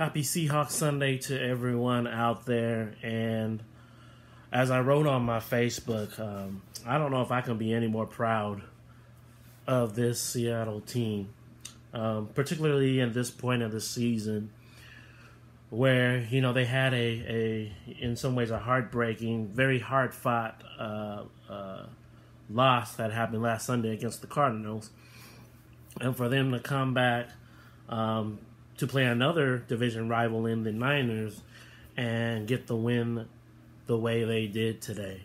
Happy Seahawks Sunday to everyone out there. And as I wrote on my Facebook, I don't know if I can be any more proud of this Seattle team, particularly at this point of the season where, they had in some ways a heartbreaking, very hard-fought loss that happened last Sunday against the Cardinals. And for them to come back to play another division rival in the Niners and get the win the way they did today.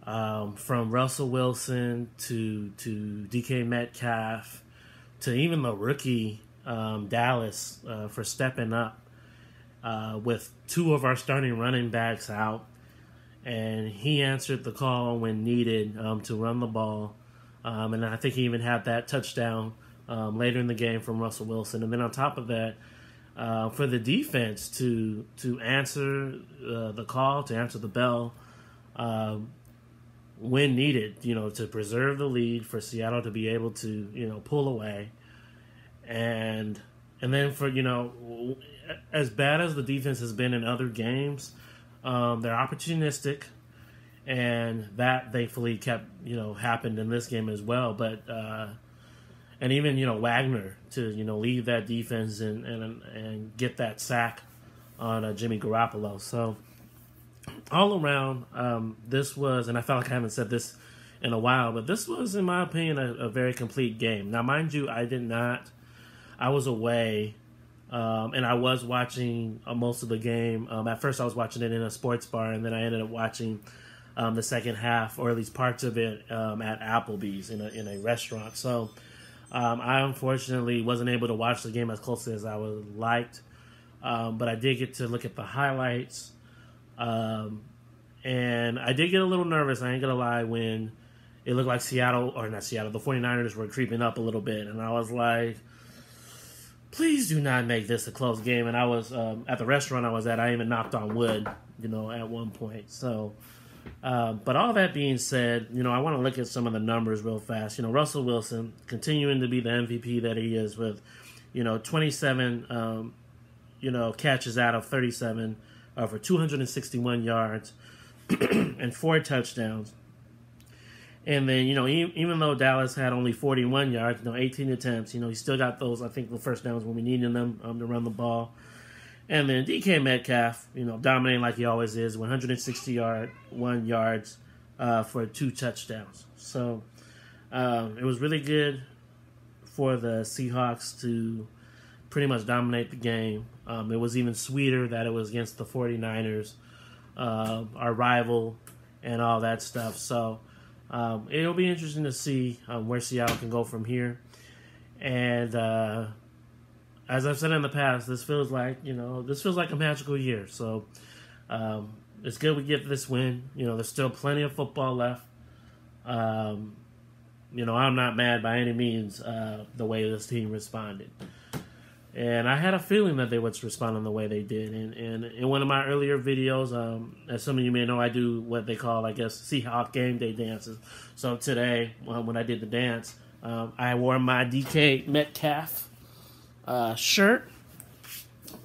From Russell Wilson to DK Metcalf to even the rookie Dallas for stepping up with two of our starting running backs out. And he answered the call when needed to run the ball. And I think he even had that touchdown later in the game from Russell Wilson. And then on top of that, for the defense to answer the call, to answer the bell when needed, to preserve the lead, for Seattle to be able to, pull away. And then for, as bad as the defense has been in other games, they're opportunistic. And that thankfully kept, happened in this game as well. But and even, Wagner to, lead that defense and get that sack on Jimmy Garoppolo. So all around, this was, and I felt like I haven't said this in a while, but this was, in my opinion, a very complete game. Now, mind you, I was away, and I was watching most of the game. At first, I was watching it in a sports bar, and then I ended up watching the second half, or at least parts of it, at Applebee's in a restaurant. So I unfortunately wasn't able to watch the game as closely as I would have liked, but I did get to look at the highlights, and I did get a little nervous, I ain't gonna lie, when it looked like the 49ers were creeping up a little bit, and I was like, please do not make this a close game. And I was at the restaurant I was at, I even knocked on wood, at one point. So, but all that being said, I want to look at some of the numbers real fast. Russell Wilson continuing to be the MVP that he is with, 27, catches out of 37 for 261 yards and 4 touchdowns. And then, even though Dallas had only 41 yards, 18 attempts, he still got those, I think, the first downs when we needed them to run the ball. And then DK Metcalf, dominating like he always is, 161 yards for 2 touchdowns. So it was really good for the Seahawks to pretty much dominate the game. It was even sweeter that it was against the 49ers, our rival, and all that stuff. So it'll be interesting to see where Seattle can go from here. And as I've said in the past, this feels like a magical year. So it's good we get this win. There's still plenty of football left. I'm not mad by any means the way this team responded. And I had a feeling that they would respond in the way they did. And in one of my earlier videos, as some of you may know, I do what they call, I guess, Seahawks game day dances. So today, when I did the dance, I wore my DK Metcalf shirt.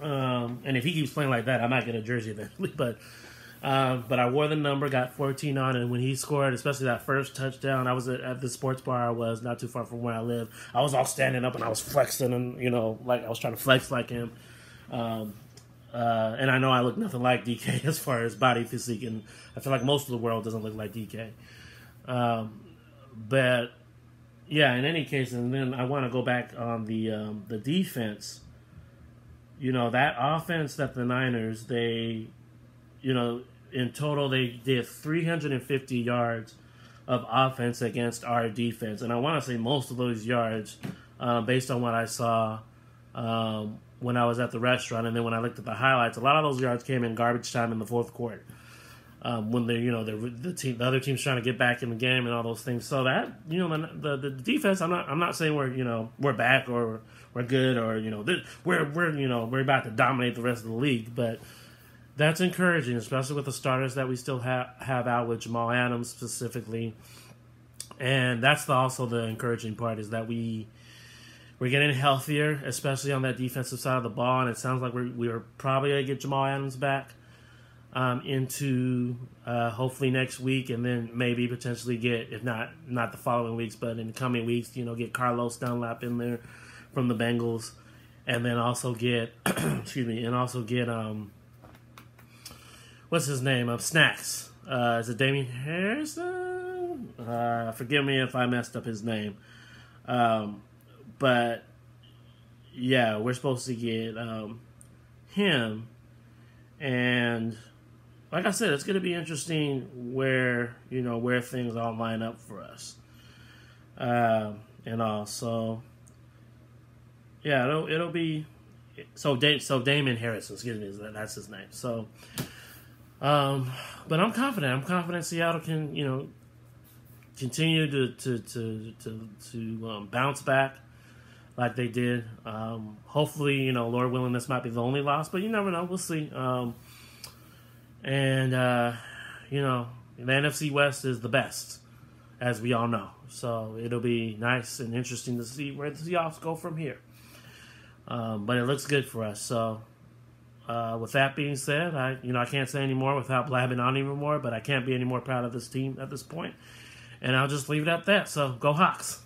And if he keeps playing like that, I might get a jersey eventually. But I wore the number, got 14 on, and when he scored, especially that first touchdown, I was at the sports bar I was, not too far from where I live. I was all standing up and I was flexing, and like I was trying to flex like him. And I know I look nothing like DK as far as body physique, and I feel like most of the world doesn't look like DK. But yeah, in any case, and then I want to go back on the defense. That offense that the Niners, they, in total, they did 350 yards of offense against our defense. And I want to say most of those yards, based on what I saw when I was at the restaurant, and then when I looked at the highlights, a lot of those yards came in garbage time in the fourth quarter. When the other team's trying to get back in the game and all those things. So that, the defense, I'm not saying we're back or we're good or, we're about to dominate the rest of the league, but that's encouraging, especially with the starters that we still have out, with Jamal Adams specifically. And that's also the encouraging part, is that we we're getting healthier, especially on that defensive side of the ball, and it sounds like we're probably going to get Jamal Adams back into hopefully next week, and then maybe potentially get, if not the following weeks, but in the coming weeks, get Carlos Dunlap in there from the Bengals, and then also get what's his name? Snacks. Is it Damian Harrison? Forgive me if I messed up his name. But yeah, we're supposed to get him, and like I said, it's going to be interesting where things all line up for us, and also, yeah, it'll be so Damian Harrison, excuse me, that's his name. So, but I'm confident. I'm confident Seattle can continue to bounce back like they did. Hopefully, Lord willing, this might be the only loss, but you never know. We'll see. The NFC West is the best, as we all know. So it'll be nice and interesting to see where the Seahawks go from here. But it looks good for us. So with that being said, I can't say any more without blabbing on even more, but I can't be any more proud of this team at this point. And I'll just leave it at that. So go Hawks.